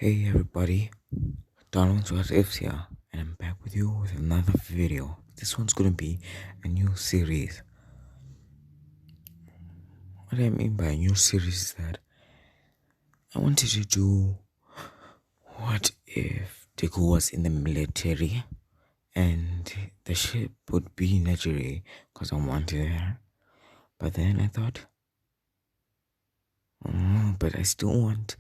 Hey everybody, Donald's What Ifs here, and I'm back with you with another video. This one's gonna be a new series. What I mean by a new series is that I wanted to do what if deku was in the military and the ship would be in Nigeria because I wanted that. But then I thought, oh, but I still want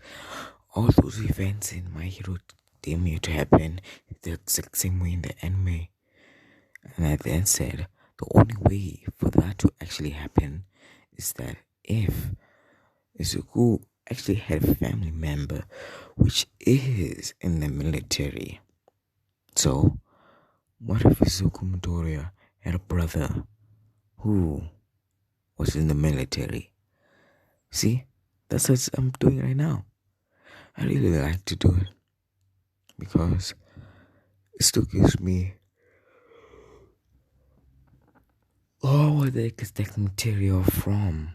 all those events in My Hero Academia to happen the exact same way in the anime. And I then said, the only way for that to actually happen is that if Izuku actually had a family member which is in the military. So, what if Izuku Midoriya had a brother who was in the military? See, that's what I'm doing right now. I really like to do it because it still gives me all the exact material from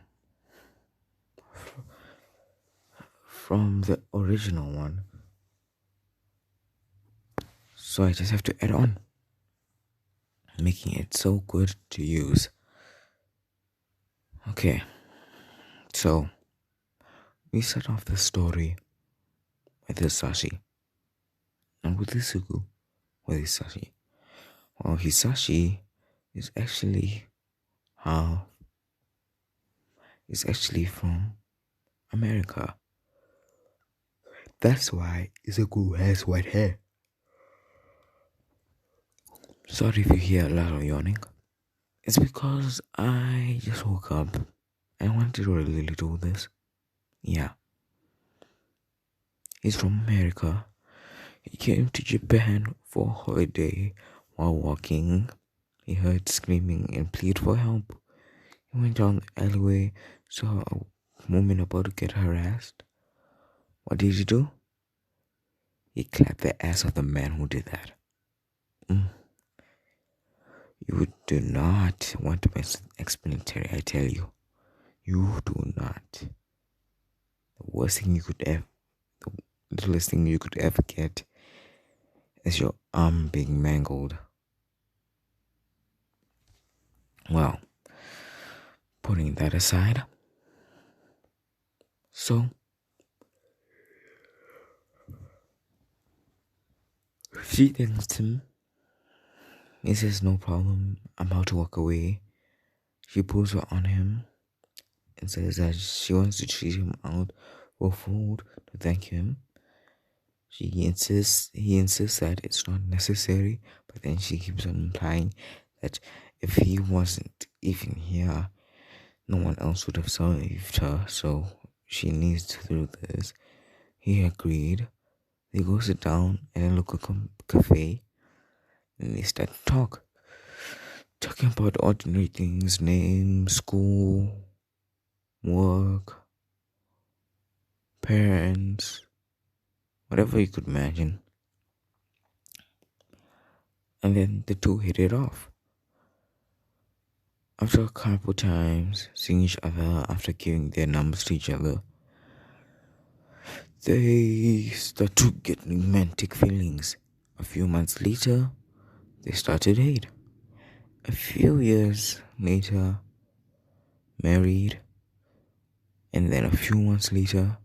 the original one. So I just have to add on, making it so good to use. Okay, so we start off the story with Hisashi. And with Izuku, with Hisashi. Well, Hisashi is actually from America. That's why Izuku has white hair. Sorry if you hear a lot of yawning. It's because I just woke up. I wanted to really do this. Yeah. He's from America. He came to Japan for a holiday. While walking, he heard screaming and plead for help. He went down the alleyway, saw a woman about to get harassed. What did he do? He clapped the ass of the man who did that. You do not want to be ex-military, I tell you. You do not. The worst thing you could ever, the littlest thing you could ever get is your arm being mangled. Well, putting that aside, so she thanks him. He says, no problem, I'm about to walk away. She pulls her on him and says that she wants to treat him out for food to thank him. He insists that it's not necessary, but then she keeps on implying that if he wasn't even here, no one else would have saved her, so she needs to do this. He agreed. They go sit down in a local cafe and they start talking about ordinary things, names, school, work, parents, whatever you could imagine. And then the two hit it off. After a couple times seeing each other, after giving their numbers to each other, they start to get romantic feelings. A few months later, they start to date. A few years later, married. And then a few months later,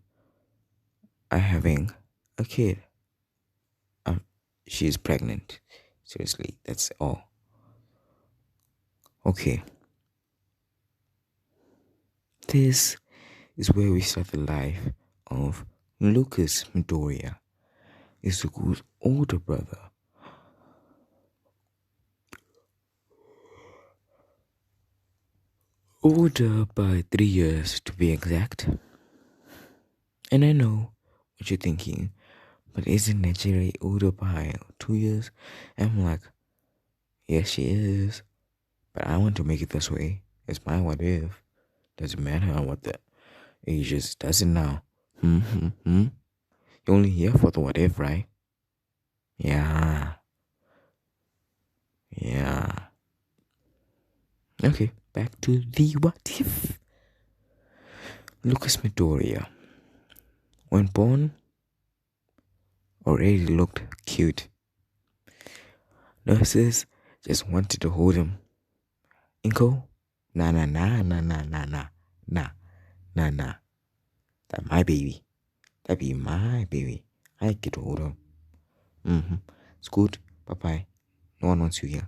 are having a kid. She's pregnant. Seriously, that's all. Okay. This is where we start the life of Lucas Midoriya, Izuku's older brother. Older by 3 years to be exact. And I know what you're thinking, but isn't Nigeria older by 2 years? And I'm like, yes, she is. But I want to make it this way. It's my what if. Doesn't matter what the age is. Does it now? You're only here for the what if, right? Yeah. Okay, back to the what if. Lucas Midoriya. When born, already looked cute. Nurses just wanted to hold him. Inko? Nah, nah, nah, nah, nah, nah, nah, nah, nah, nah. That my baby. That be my baby. I get to hold him. Mm-hmm. It's good. Bye-bye. No one wants you here.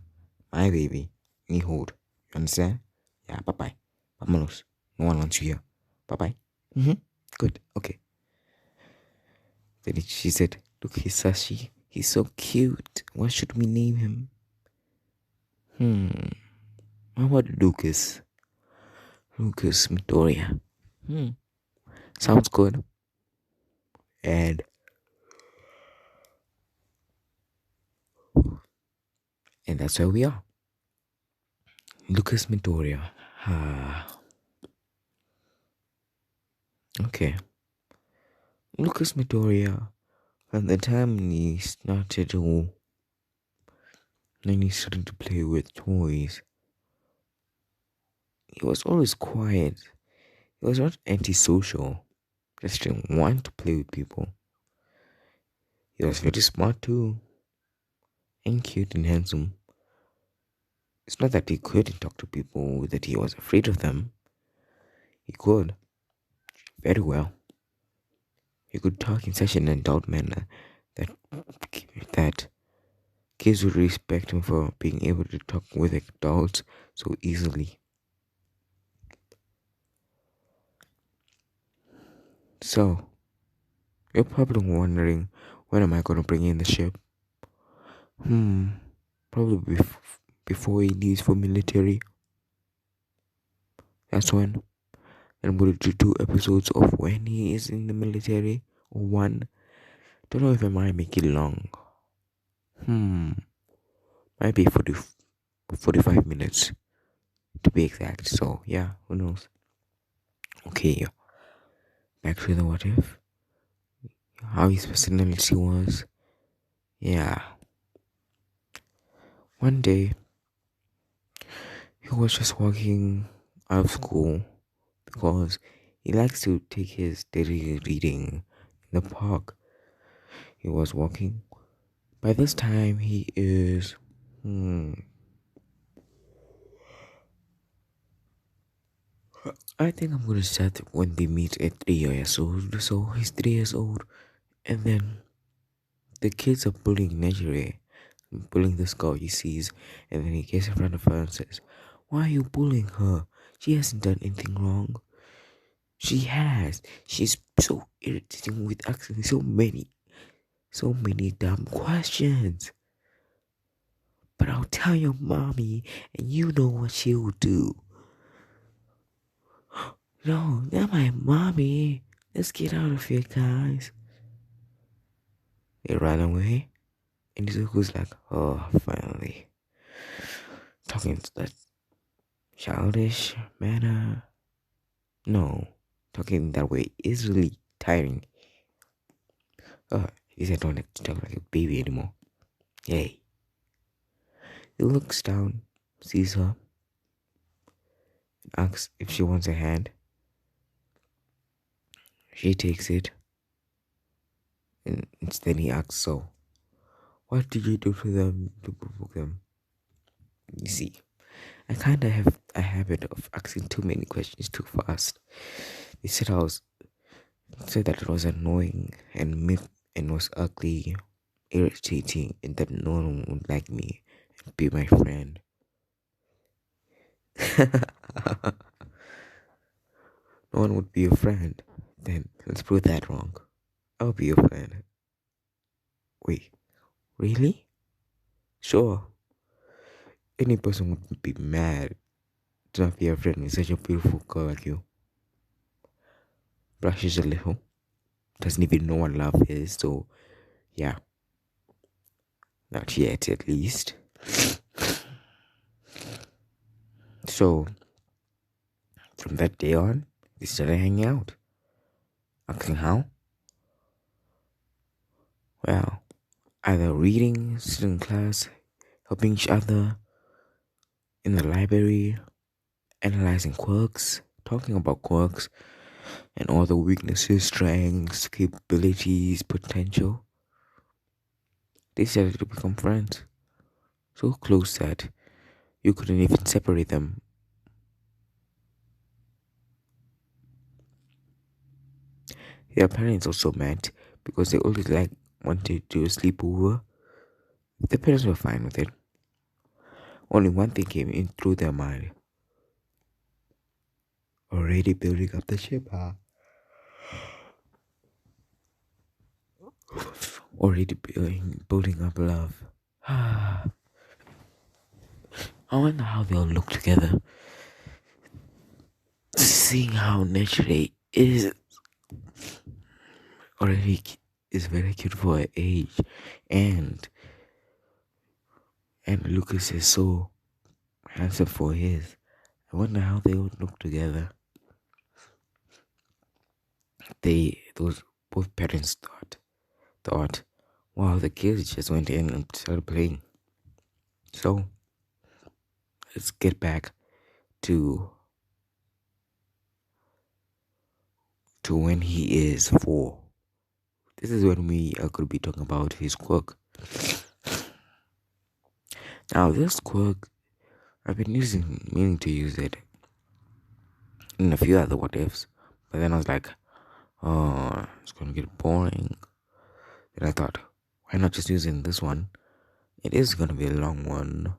My baby. Need hold. You understand? Yeah, bye-bye. Vámonos. No one wants you here. Bye-bye. Mm-hmm. Good. Okay. Then she said, look, Hisashi. He's so cute. What should we name him? How about Lucas? Lucas Midoriya. Sounds good. And that's where we are. Lucas Midoriya. Okay. Lucas Midoriya. At the time he started to play with toys, he was always quiet. He was not antisocial. Just didn't want to play with people. He was very smart too. And cute and handsome. It's not that he couldn't talk to people, that he was afraid of them. He could. Very well. He could talk in such an adult manner that kids would respect him for being able to talk with adults so easily. So, you're probably wondering, when am I going to bring in the ship? Probably before he leaves for military. That's when. And I'm going to do 2 episodes of when he is in the military, or 1. Don't know if I might make it long. Might be 45 minutes to be exact. So yeah, who knows? Okay, back to the what if. How his personality was. Yeah. One day, he was just walking out of school because he likes to take his daily reading in the park. He was walking. By this time, he is. I think I'm gonna start when they meet at 3 years old. So he's 3 years old, and then the kids are bullying Nejire, bullying this girl he sees, and then he gets in front of her and says, "Why are you bullying her? She hasn't done anything wrong." She has. She's so irritating with asking so many dumb questions. But I'll tell your mommy, and you know what she'll do. No, not my mommy. Let's get out of here, guys. They ran away, and Izuku's like, oh, finally. Talking to that childish manner. No, talking that way is really tiring. He said, don't like to talk like a baby anymore. Yay. He looks down, sees her, and asks if she wants a hand. She takes it, and then he asks, so, what did you do to them to provoke them? You see, I kind of have a habit of asking too many questions too fast. They said that it was annoying and was ugly, irritating, and that no one would like me and be my friend. No one would be a friend. Then let's prove that wrong. I'll be your friend. Wait, really? Sure. Any person would be mad to not be a friend with such a beautiful girl like you. Blushes a little. Doesn't even know what love is, so yeah. Not yet, at least. So, from that day on, we started hanging out. Asking how? Well, either reading, sitting in class, helping each other in the library, analyzing quirks, talking about quirks, and all the weaknesses, strengths, capabilities, potential. They started to become friends. So close that you couldn't even separate them. Their parents also met because they always wanted to sleep over. The parents were fine with it. Only one thing came in through their mind. Already building up the ship, huh? Already building up love. I wonder how they'll look together. Seeing how naturally is already is very cute for her age, and Lucas is so handsome for his. I wonder how they would look together. Those both parents thought, wow, the kids just went in and started playing. So let's get back to when he is 4. This is when we are going to be talking about his quirk. Now this quirk, I've been meaning to use it in a few other what ifs, but then I was like, oh, it's gonna get boring. Then I thought, why not just using this one? It is gonna be a long one.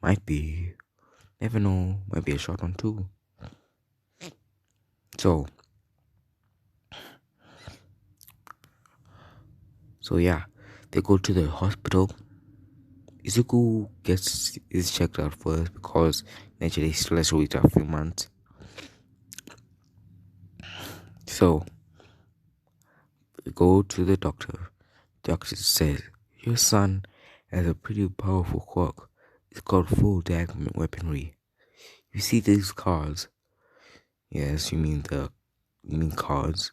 Might be, never know, might be a short one too. So yeah, they go to the hospital. Izuku is checked out first because naturally he still has to wait a few months. So they go to the doctor. The doctor says, your son has a pretty powerful quirk. It's called full diagonal weaponry. You see these cards? Yes, you mean cards?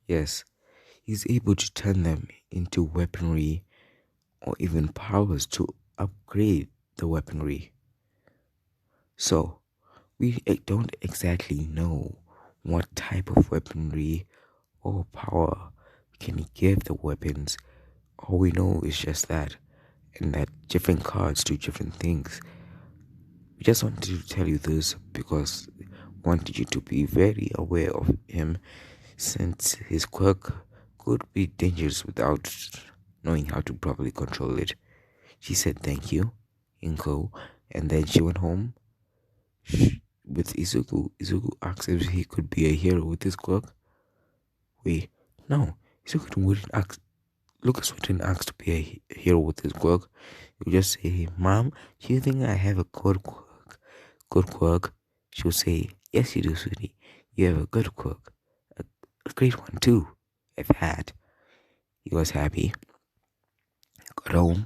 Yes. He's able to turn them into weaponry or even powers to upgrade the weaponry. So, we don't exactly know what type of weaponry or power can he give the weapons. All we know is just that, and that different cards do different things. We just wanted to tell you this because we wanted you to be very aware of him, since his quirk could be dangerous without knowing how to properly control it. She said thank you, Inko, and then she went home with Izuku. Izuku asked if he could be a hero with his quirk. Wait, no, Izuku wouldn't ask. Lucas wouldn't ask to be a hero with his quirk. He would just say, Mom, do you think I have a good quirk? Good quirk? She'll say, yes you do, sweetie. You have a good quirk. A great one too, I've had. He was happy. Got home,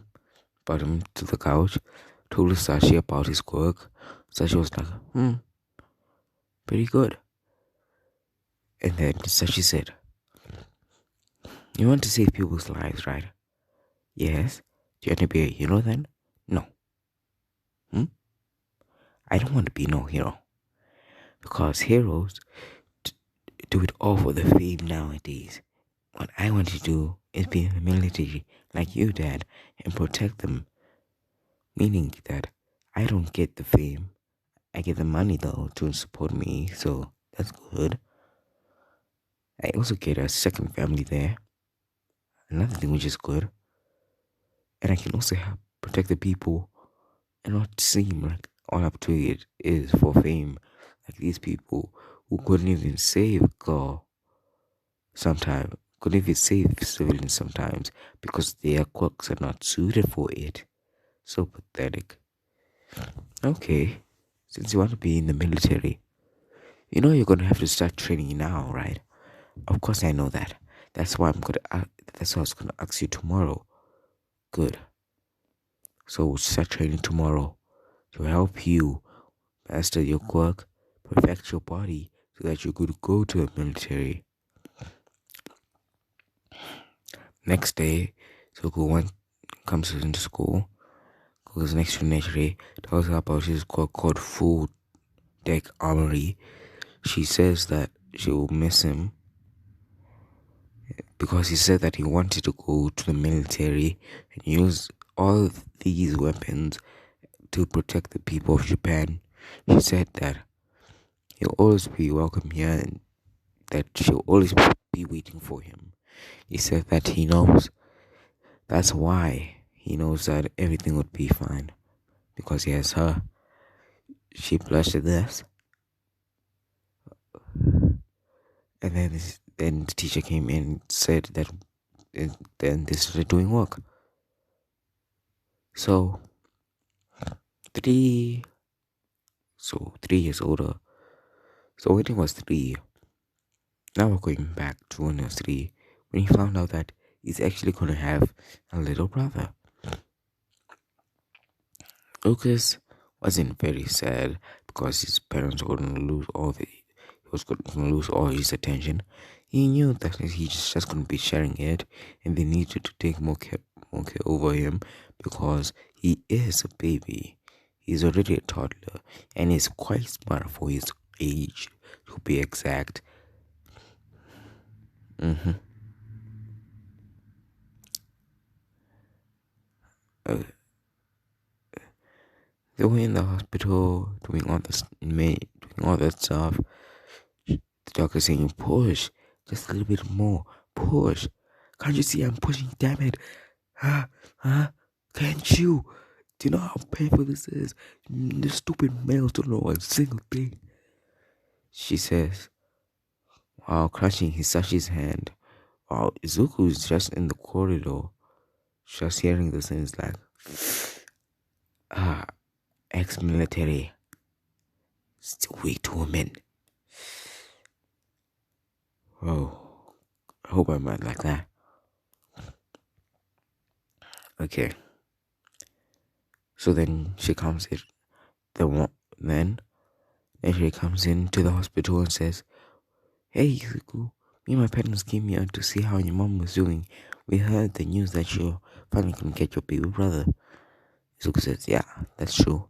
brought him to the couch, told Sashi about his quirk. Sashi was like, pretty good. And then Sashi said, you want to save people's lives, right? Yes. Do you want to be a hero then? No. I don't want to be no hero. Because heroes do it all for the fame nowadays. What I want to do is be in the military like you, Dad, and protect them. Meaning that I don't get the fame. I get the money though to support me, so that's good. I also get a second family there. Another thing which is good. And I can also help protect the people and not seem like all up to it is for fame. Like these people who couldn't even save a girl sometimes, couldn't even save civilians sometimes because their quirks are not suited for it. So pathetic. Okay, since you want to be in the military, you know you're gonna have to start training now, right? Of course I know that. That's why that's what I was gonna ask you tomorrow. Good. So we'll start training tomorrow to help you master your quirk, perfect your body, so that you could go to the military. Next day, Soku comes into school, goes next to Netre, tells her about his quirk called Full Deck Armory. She says that she will miss him, because he said that he wanted to go to the military and use all these weapons to protect the people of Japan. She said that he'll always be welcome here and that she'll always be waiting for him. He said that he knows. That's why he knows that everything would be fine because he has her. She blushed at this, and then the teacher came in and said that, and then they started doing work. So 3 3 years older. So when he was 3, now we're going back to when he was 3, when he found out that he's actually gonna have a little brother. Lucas wasn't very sad because his parents were gonna lose he was gonna lose all his attention. He knew that he's just gonna be sharing it, and they needed to take more care over him because he is a baby. He's already a toddler and he's quite smart for his age, to be exact. Uh, they were in the hospital doing all that stuff. The doctor saying, "Push, just a little bit more. Push. Can't you see I'm pushing? Damn it. Huh? Huh? Can't you? Do you know how painful this is? The stupid males don't know a single thing." She says, while clutching Hisashi's hand, while Izuku is just in the corridor, just hearing this and is like, ex-military, still weak to women. Oh, I hope I'm not like that. Okay. So then she comes in, then she comes into the hospital and says, "Hey, Izuku, me and my parents came here to see how your mom was doing. We heard the news that you're finally gonna get your baby brother." Izuku says, "Yeah, that's true.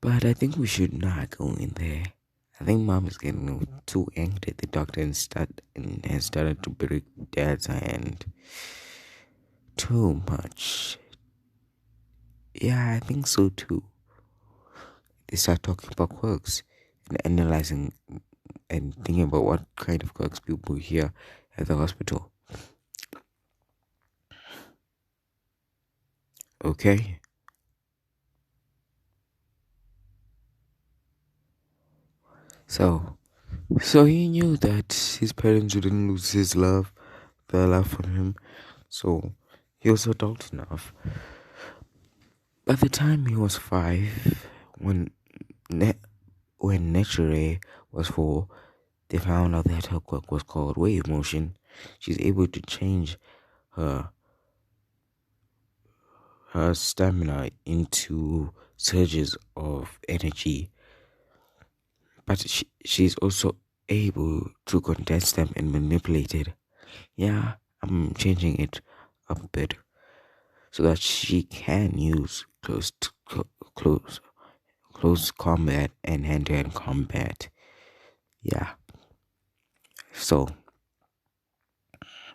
But I think we should not go in there. I think mom is getting too angry at the doctor and has started to break dad's hand too much." Yeah, I think so too. They start talking about quirks and analyzing and thinking about what kind of quirks people hear at the hospital. Okay. So he knew that his parents wouldn't lose their love for him. So he was adult enough. By the time he was 5, when Nature was 4, they found out that her quirk was called wave motion. She's able to change her stamina into surges of energy, but she's also able to condense them and manipulate it. Yeah, I'm changing it up a bit so that she can use close close combat and hand-to-hand combat. Yeah. So,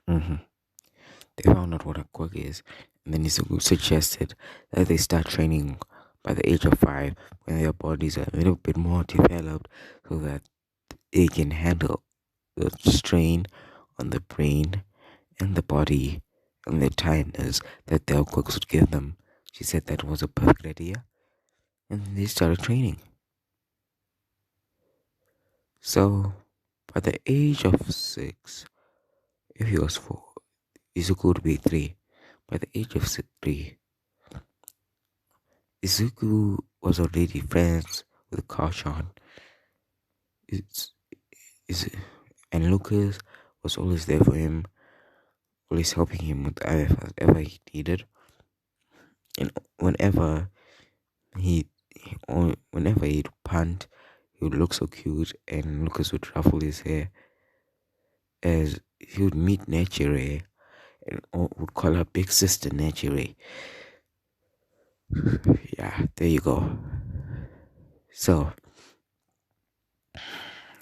they found out what a quirk is, and then Izuku suggested that they start training by the age of 5 when their bodies are a little bit more developed so that they can handle the strain on the brain and the body and the tiredness that their quirks would give them. She said that was a perfect idea, and they started training. So, by the age of 6, if he was 4, Izuku would be 3. By the age of 3, Izuku was already friends with Karshan. It's, it's, and Lucas was always there for him, always helping him with whatever he needed. And whenever he'd punt, he would look so cute, and Lucas would ruffle his hair as he would meet Nature and would call her big sister Nature. Yeah, there you go. So,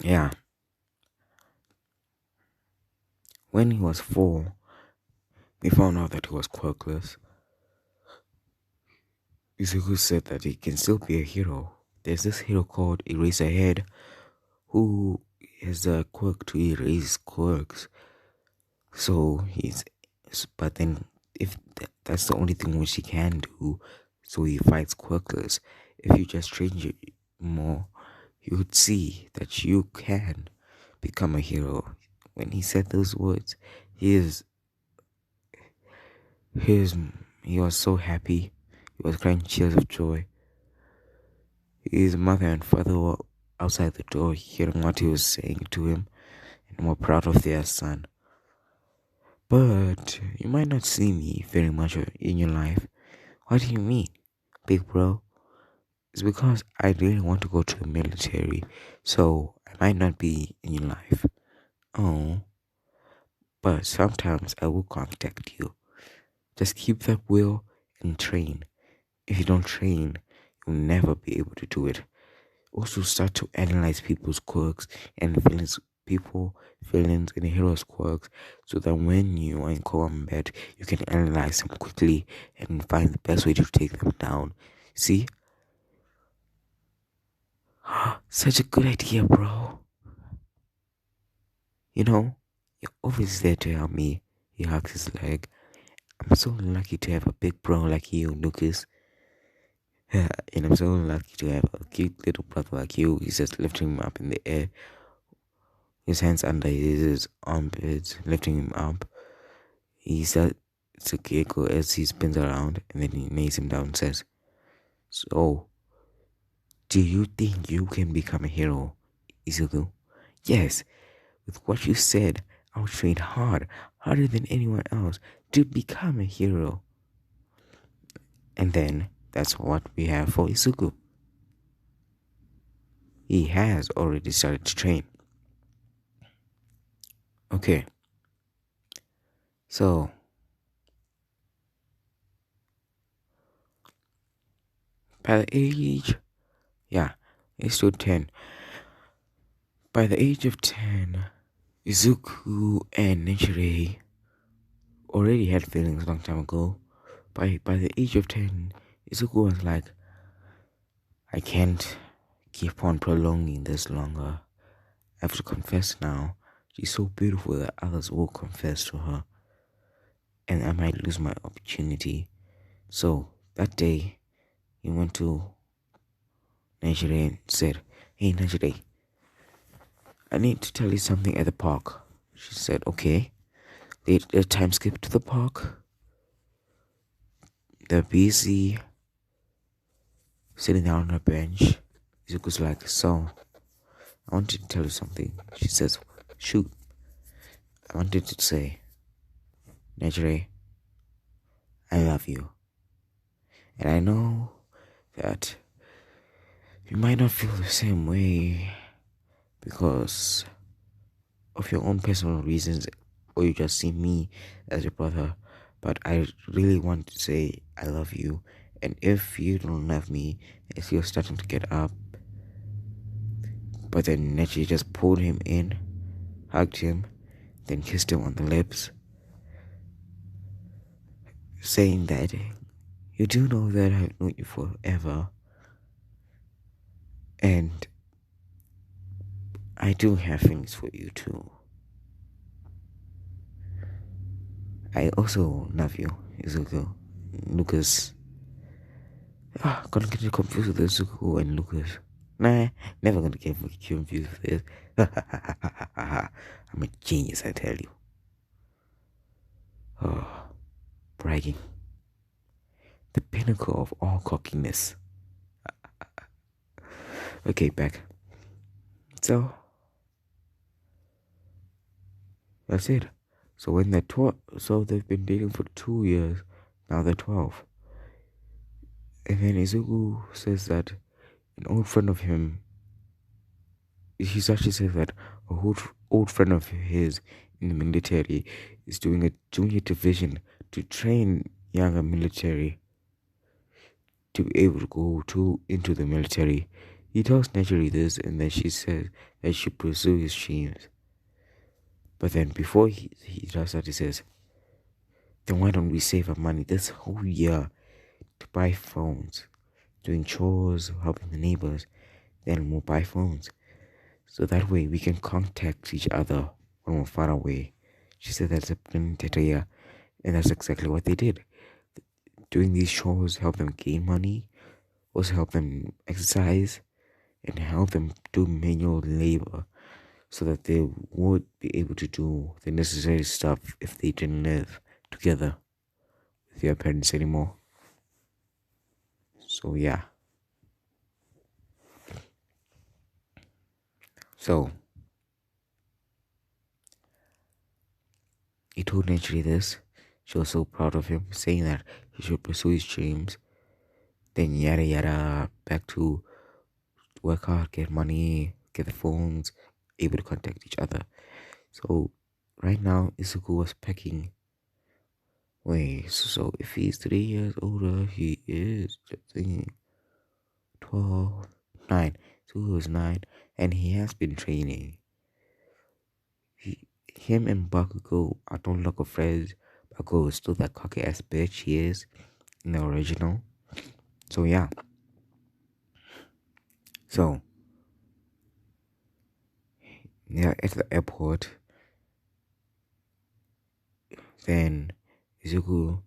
yeah. When he was 4, we found out that he was quirkless. Izuku said that he can still be a hero. There's this hero called Eraserhead who has a quirk to erase quirks. So but then if that's the only thing which he can do, so he fights quirkless. If you just train you more, you would see that you can become a hero. When he said those words, his his he was so happy. He was crying tears of joy. His mother and father were outside the door hearing what he was saying to him and were proud of their son. But you might not see me very much in your life. What do you mean, big bro? It's because I really want to go to the military, so I might not be in your life. Oh, but sometimes I will contact you. Just keep that will and train. If you don't train, you'll never be able to do it. Also start to analyze people's quirks and feelings and heroes' quirks, so that when you are in combat, you can analyze them quickly and find the best way to take them down. See? Such a good idea, bro. You know, you're always there to help me. He hugs his leg. I'm so lucky to have a big bro like you, Lucas. And I'm so lucky to have a cute little brother like you. He's just lifting him up in the air, his hands under his armpits, lifting him up. He said it's a gecko as he spins around, and then he lays him down and says, "So, do you think you can become a hero, Izuku?" "Yes, with what you said, I'll train harder than anyone else to become a hero." And then that's what we have for Izuku. He has already started to train. Okay, so by the age, yeah, it's still 10. By the age of 10, Izuku and Nichire already had feelings a long time ago. By the age of 10, Izuku was like, I can't keep on prolonging this longer. I have to confess now. She's so beautiful that others will confess to her, and I might lose my opportunity. So that day, he went to Nichire and said, "Hey Nichire, I need to tell you something at the park." She said, "Okay." They time skip to the park. They're busy sitting down on a bench. Izuku's like, "So, I wanted to tell you something." She says, "Shoot." "I wanted to say, Nichire, I love you. And I know that you might not feel the same way because of your own personal reasons, or you just see me as your brother. But I really want to say I love you. And if you don't love me, if you're starting to get up." But then Nechi just pulled him in, hugged him, then kissed him on the lips, saying that you do know that I've known you forever, and I do have things for you too. I also love you, Izuku. Lucas. Gonna get you confused with Izuku and Lucas. Nah, never gonna get confused with this. I'm a genius, I tell you. Oh, bragging. The pinnacle of all cockiness. Okay, back. So, that's it. So when they're 12, so they've been dating for 2 years. Now they're 12. And then Izuku says that an old friend of him, he's actually said that a old friend of his in the military is doing a junior division to train younger military to be able to go into the military. He tells Naturally this, and then she says that she pursue his dreams. But then before he does that, he says, then why don't we save our money this whole year to buy phones, doing chores, helping the neighbors, then we'll buy phones. So that way we can contact each other when we're far away. She said that's a brilliant idea, and that's exactly what they did. Doing these chores help them gain money, also help them exercise, and help them do manual labor so that they would be able to do the necessary stuff if they didn't live together with their parents anymore. So yeah. So he told Naturally this. She was so proud of him, saying that he should pursue his dreams. Then yada yada, back to work hard, get money, get the phones, able to contact each other. So right now Izuku was packing. Wait, so if he's 3 years older, he is thinking 12, 9. So he was 9, and he has been training. Him and Bakugo are no longer friends. Bakugo is still that cocky ass bitch he is in the original. So yeah. So yeah, at the airport, then Izuku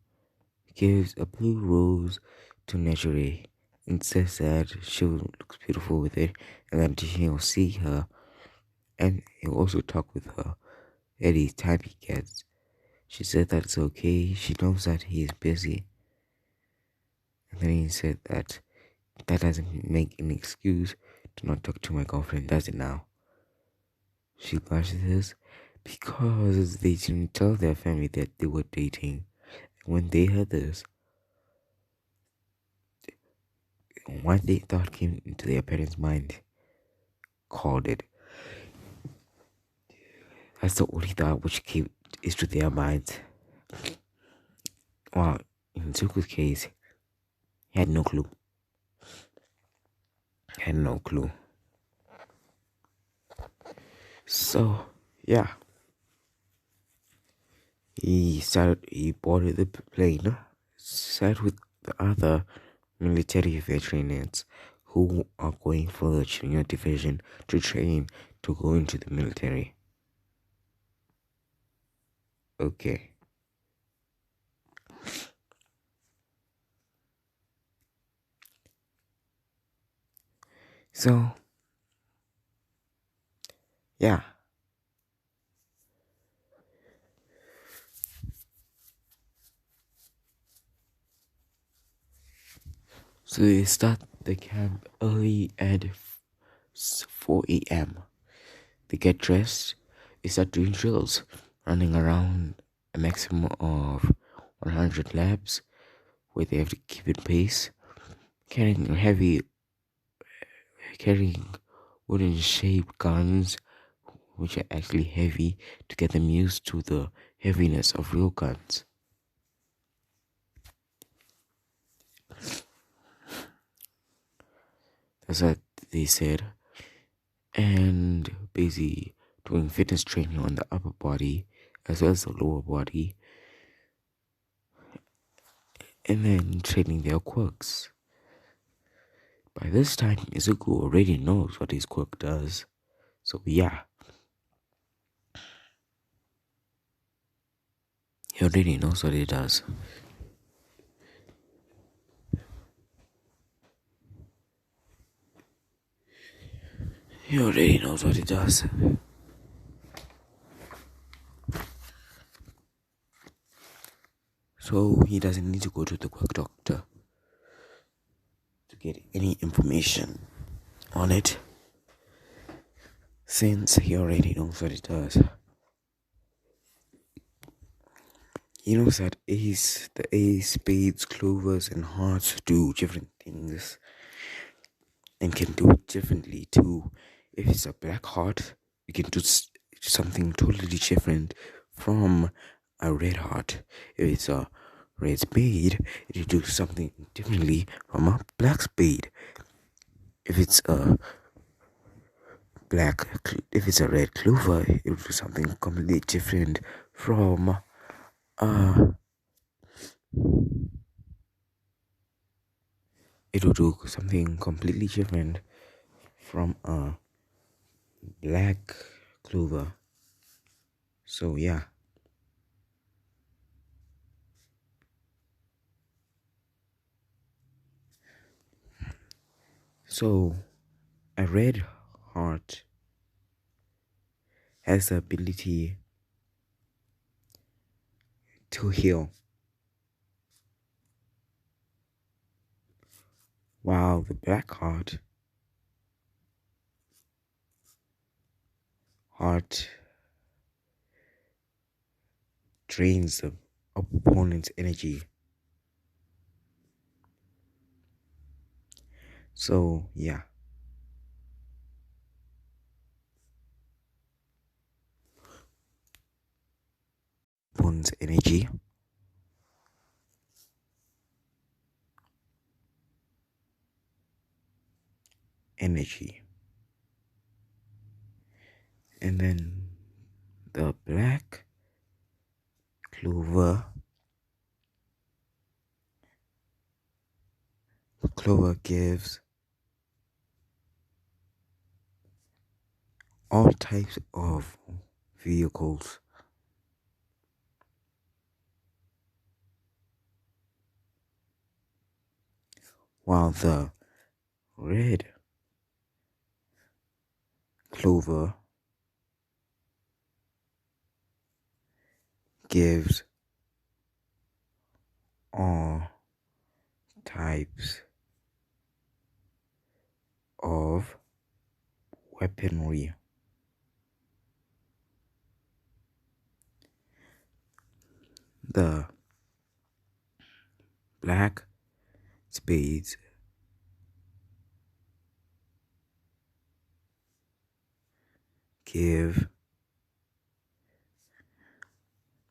gives a blue rose to Nejire and says that she looks beautiful with it, and then he'll see her, and he'll also talk with her any time he gets. She said that it's okay. She knows that he is busy. And then he said that doesn't make an excuse to not talk to my girlfriend, does it now? She blushes because they didn't tell their family that they were dating. When they heard this, what they thought came into their parents' mind called it. That's the only thought which came into their minds. Well, in Zuko's case, he had no clue. So, yeah. He boarded the plane, sat with the other military veterans who are going for the junior division to train to go into the military. Okay. So, yeah. So they start the camp early at 4 a.m. They get dressed, they start doing drills, running around a maximum of 100 laps, where they have to keep in pace, carrying wooden shaped guns, which are actually heavy, to get them used to the heaviness of real guns. That's what they said. And basically doing fitness training on the upper body as well as the lower body, and then training their quirks. By this time, Izuku already knows what his quirk does. So yeah. He already knows what he does. He already knows what he does. So he doesn't need to go to the quirk doctor to get any information on it, since he already knows what it does. He knows that the ace, spades, clovers, and hearts do different things and can do it differently too. If it's a black heart, you can do something totally different from a red heart. If it's a red spade, you do something differently from a black spade. If it's a if it's a red clover, it would be something completely different from uh it would do something completely different from a black clover. So yeah. So a red heart has the ability to heal, while the black heart drains the opponent's energy. So yeah, opponent's energy, and then the black clover gives all types of vehicles, while the red clover gives all types of weaponry. The black spades give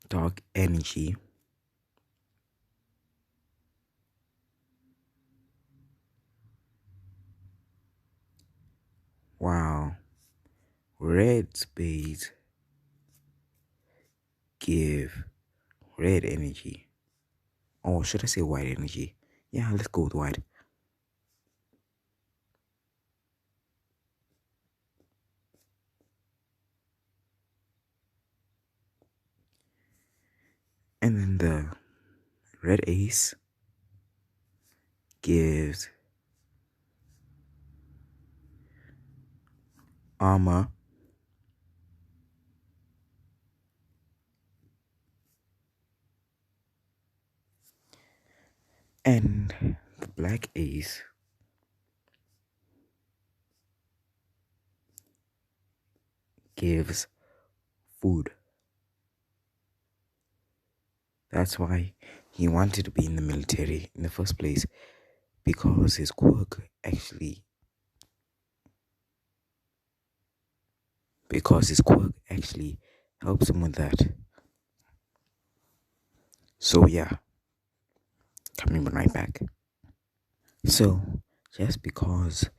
dark energy, while red spades give red energy. Or should I say white energy? Yeah, let's go with white. And then the red ace gives armor, and the black ace gives food. That's why he wanted to be in the military in the first place, because his quirk actually helps him with that. So yeah, coming right back. So just because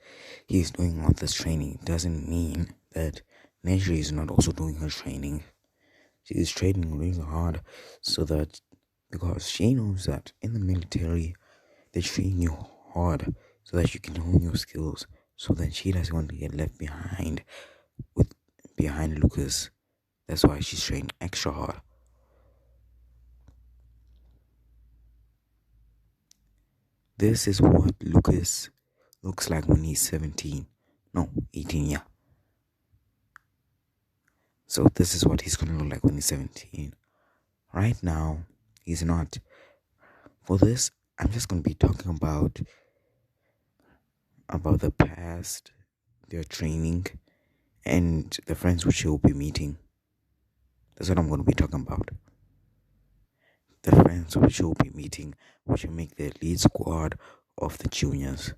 he's doing all this training doesn't mean that Neji is not also doing her training. She is training really hard so that, because she knows that in the military they train you hard so that you can hone your skills, so that she doesn't want to get left behind Lucas. That's why she's training extra hard. This is what Lucas looks like when he's 17. No, 18, yeah. So this is what he's gonna look like when he's 17. Right now, he's not. For this, I'm just gonna be talking about the past, their training, and the friends which he'll be meeting. That's what I'm gonna be talking about. The friends which he'll be meeting, which will make the lead squad of the juniors.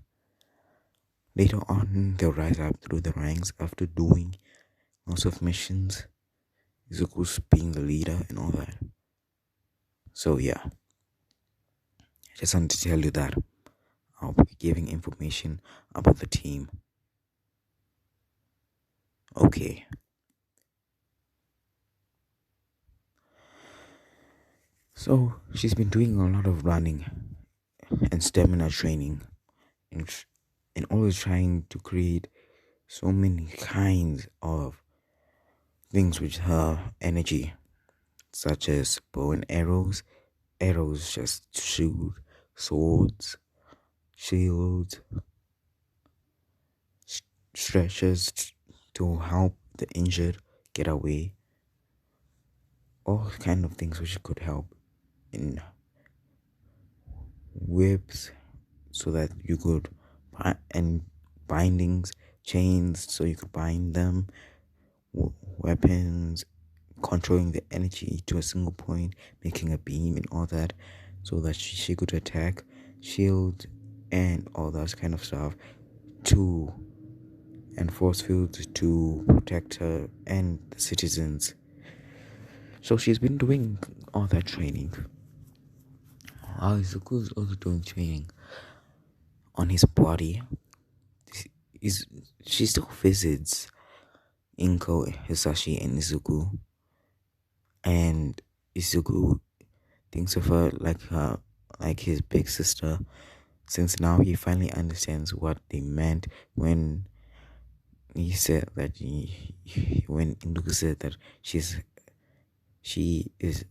Later on, they'll rise up through the ranks after doing lots of missions, Izuku's being the leader and all that. So yeah, I just wanted to tell you that I'll be giving information about the team. Okay. So she's been doing a lot of running and stamina training and, and always trying to create so many kinds of things with her energy, such as bow and arrows just to shoot, swords, shields, stretchers to help the injured get away, all kind of things which could help in whips so that you could and bindings, chains so you could bind them, weapons, controlling the energy to a single point, making a beam and all that, so that she could attack, shield, and all that kind of stuff to and force fields to protect her and the citizens. So she's been doing all that training. Izuku is also doing training on his body. Is she still visits Inko, Hisashi, and Izuku, and Izuku thinks of her like his big sister, since now he finally understands what they meant when he said that when Izuku said that she is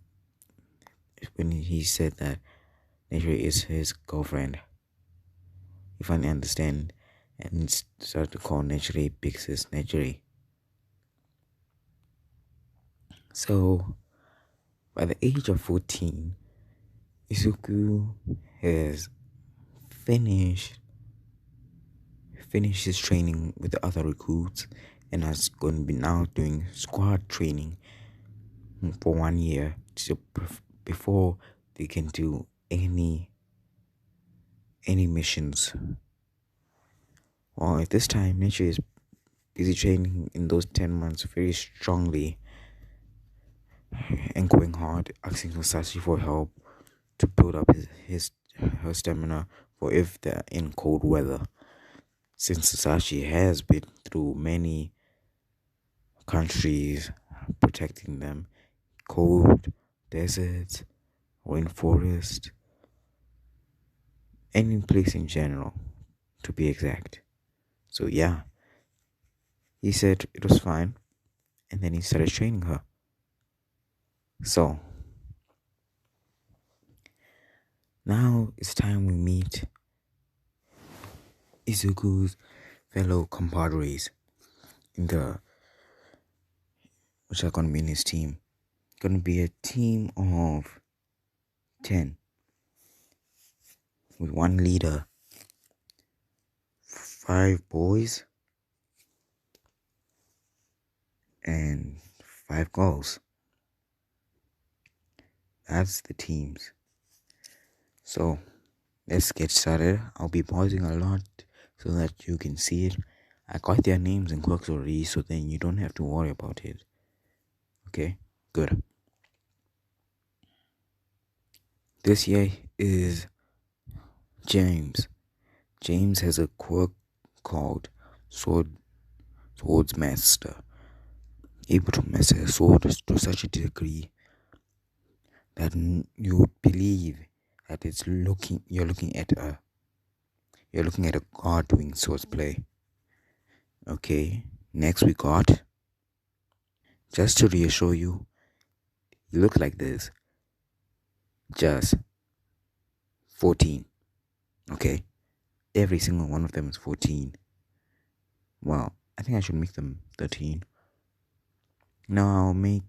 when he said that Nature is his girlfriend. He finally understand and start to call Nature big sis Nature. So by the age of 14, Izuku has finished his training with the other recruits and has going to be now doing squad training for 1 year before they can do any missions. Well, at this time, Nature is busy training in those 10 months very strongly and going hard, asking Musashi for help to build up her stamina for if they're in cold weather. Since Musashi has been through many countries protecting them, cold, deserts, rainforest, any place in general, to be exact. So yeah, he said it was fine, and then he started training her. So now it's time we meet Izuku's fellow compadres in the which are gonna be in his team. Gonna be a team of 10 with one leader, 5 boys, and 5 girls. That's the teams. So let's get started. I'll be pausing a lot so that you can see it. I got their names and quirks already, so then you don't have to worry about it. Okay, good. This year is James. James has a quirk called Swords Master, able to master a sword to such a degree that you would believe that you're looking at a god doing swordplay. Okay, next we got, just to reassure you, he looks like this, just 14. Okay, every single one of them is 14. Well, I think I should make them 13. No, I'll make,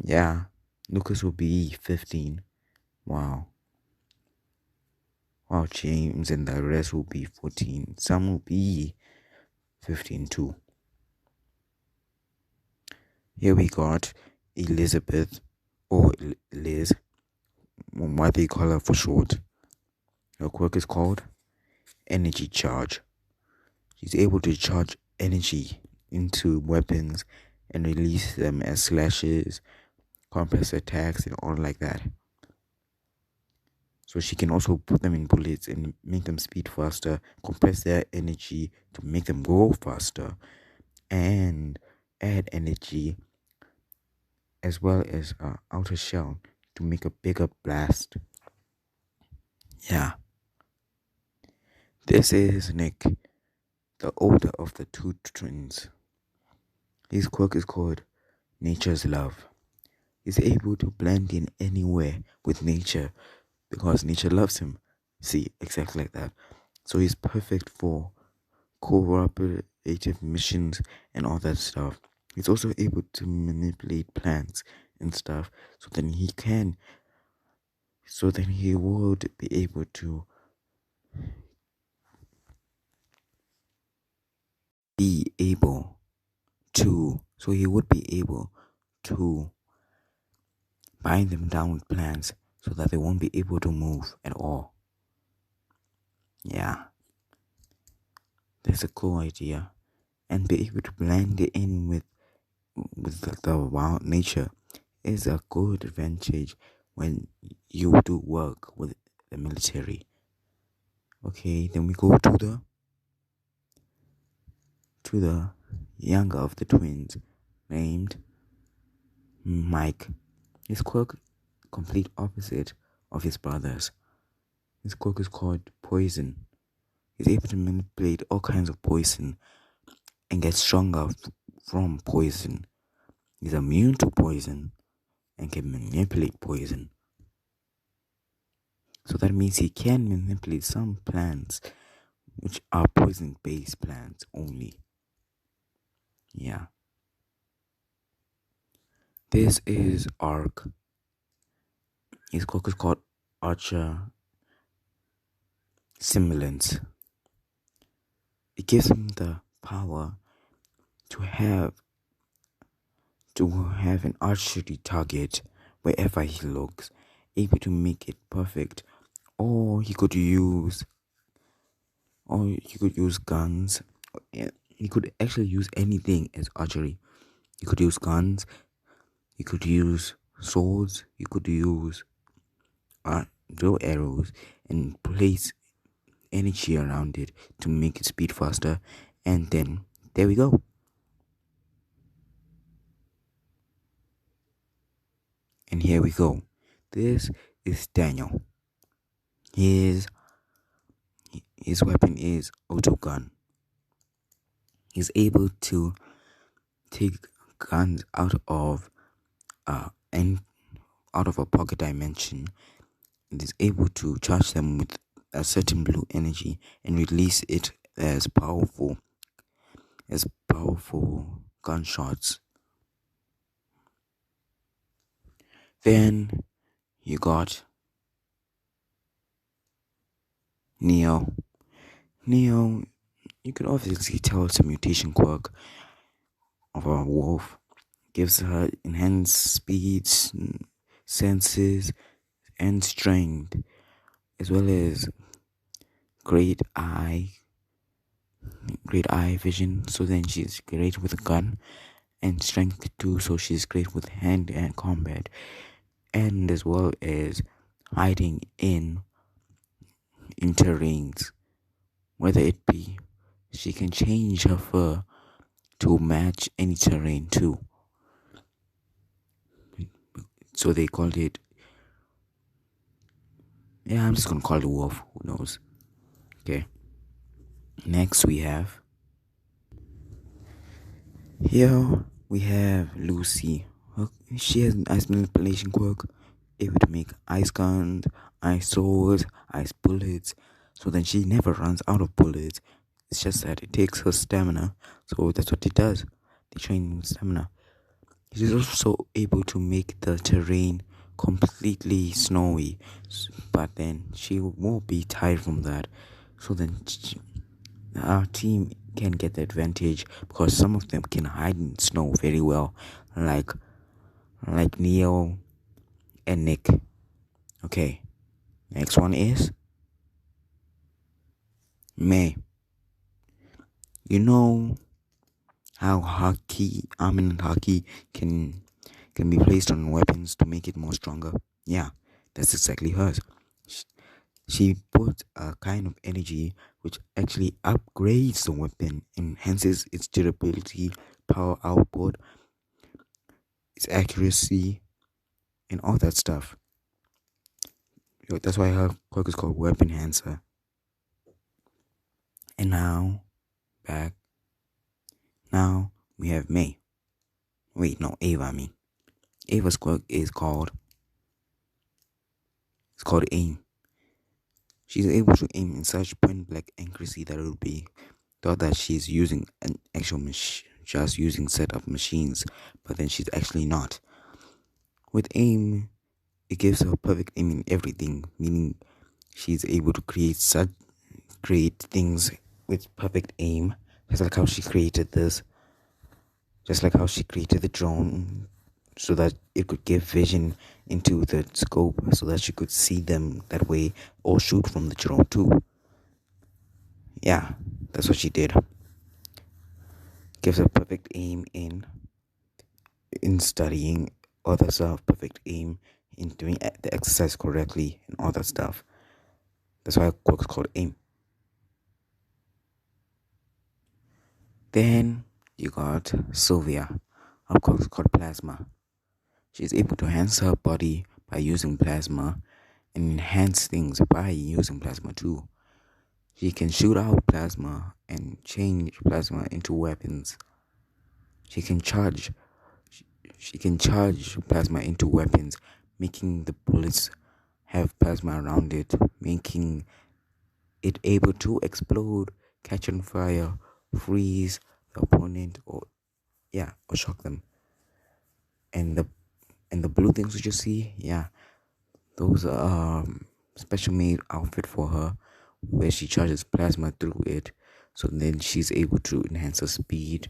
yeah, Lucas will be 15. Wow. While James and the rest will be 14. Some will be 15 too. Here we got Elizabeth, or Liz, what they call her for short. Her quirk is called Energy Charge. She's able to charge energy into weapons and release them as slashes, compress attacks, and all like that. So she can also put them in bullets and make them speed faster, compress their energy to make them go faster, and add energy as well as outer shell to make a bigger blast. Yeah, this is Nick, the older of the two twins. His quirk is called Nature's Love. He's able to blend in anywhere with nature because nature loves him. See, exactly like that. So he's perfect for cooperative missions and all that stuff. He's also able to manipulate plants and stuff so then he would be able to be able so he would be able to bind them down with plants so that they won't be able to move at all. Yeah, that's a cool idea. And be able to blend it in with the wild nature is a good advantage when you do work with the military. Okay, then we go to the younger of the twins named Mike. His quirk complete opposite of his brother's. His quirk is called Poison. He's able to manipulate all kinds of poison and get stronger from poison. He's immune to poison and can manipulate poison. So that means he can manipulate some plants which are poison based plants only. Yeah. This is Ark. His quirk is called Archer Simulance. It gives him the power to have an archery target wherever he looks, able to make it perfect. Or he could use guns. He could actually use anything as archery. He could use guns, he could use swords, he could use draw arrows and place energy around it to make it speed faster, and then there we go. And here we go. This is Daniel. His weapon is auto gun. He's able to take guns out of a pocket dimension and is able to charge them with a certain blue energy and release it as powerful gunshots. Then you got Neo. Neo, you can obviously tell it's a mutation quirk of a wolf. Gives her enhanced speeds, senses, and strength, as well as great eye vision. So then she's great with a gun, and strength too. So she's great with hand-to-hand combat, and as well as hiding in terrains. Whether it be, she can change her fur to match any terrain too. So they called it. Yeah, I'm just gonna call it wolf. Who knows? Okay. Next we have. Here we have Lucy. She has an ice manipulation quirk, able to make ice guns, ice swords, ice bullets. So then she never runs out of bullets. It's just that it takes her stamina. So that's what it does. They train stamina. She's also able to make the terrain completely snowy, but then she won't be tired from that. So then our team can get the advantage because some of them can hide in snow very well, like Neo and Nick. Okay, next one is May. You know how armament hockey can be placed on weapons to make it more stronger? Yeah, that's exactly hers. She puts a kind of energy which actually upgrades the weapon, enhances its durability, power output, its accuracy, and all that stuff. That's why her quirk is called Weapon Enhancer. And now, back. Now we have May. Wait, no, Ava. I mean, Ava's quirk is called. It's called Aim. She's able to aim in such point blank accuracy that it would be thought that she's using an actual just using set of machines, but then she's actually not. With aim, it gives her perfect aim in everything, meaning she's able to create things with perfect aim, just like how she created this, just like how she created the drone, so that it could give vision into the scope, so that she could see them that way, or shoot from the drone too. Yeah, that's what she did. Gives her perfect aim in studying other stuff, perfect aim in doing the exercise correctly and all that stuff. That's why quirk is called aim. Then you got Sylvia. Her quirk is called plasma. She's able to enhance her body by using plasma and enhance things by using plasma too. She can shoot out plasma and change plasma into weapons. She can charge plasma into weapons, making the bullets have plasma around it, making it able to explode, catch on fire, freeze the opponent, or shock them. And the blue things that you see, those are special made outfit for her, where she charges plasma through it, so then she's able to enhance her speed,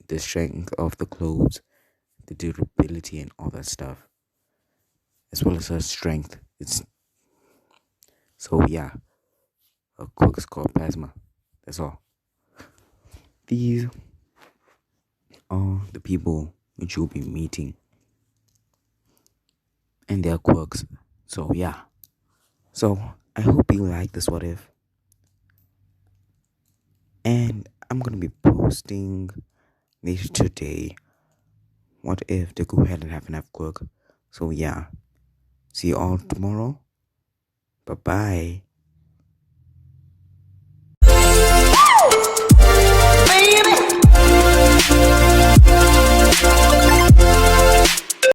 the strength of the clothes, the durability, and all that stuff, as well as her strength. Her quirk is called plasma. That's all. These are the people which you'll be meeting and their quirks. So I hope you like this what if. And I'm gonna be posting later today what if Deku hadn't have enough quirk. So see you all tomorrow. Bye bye.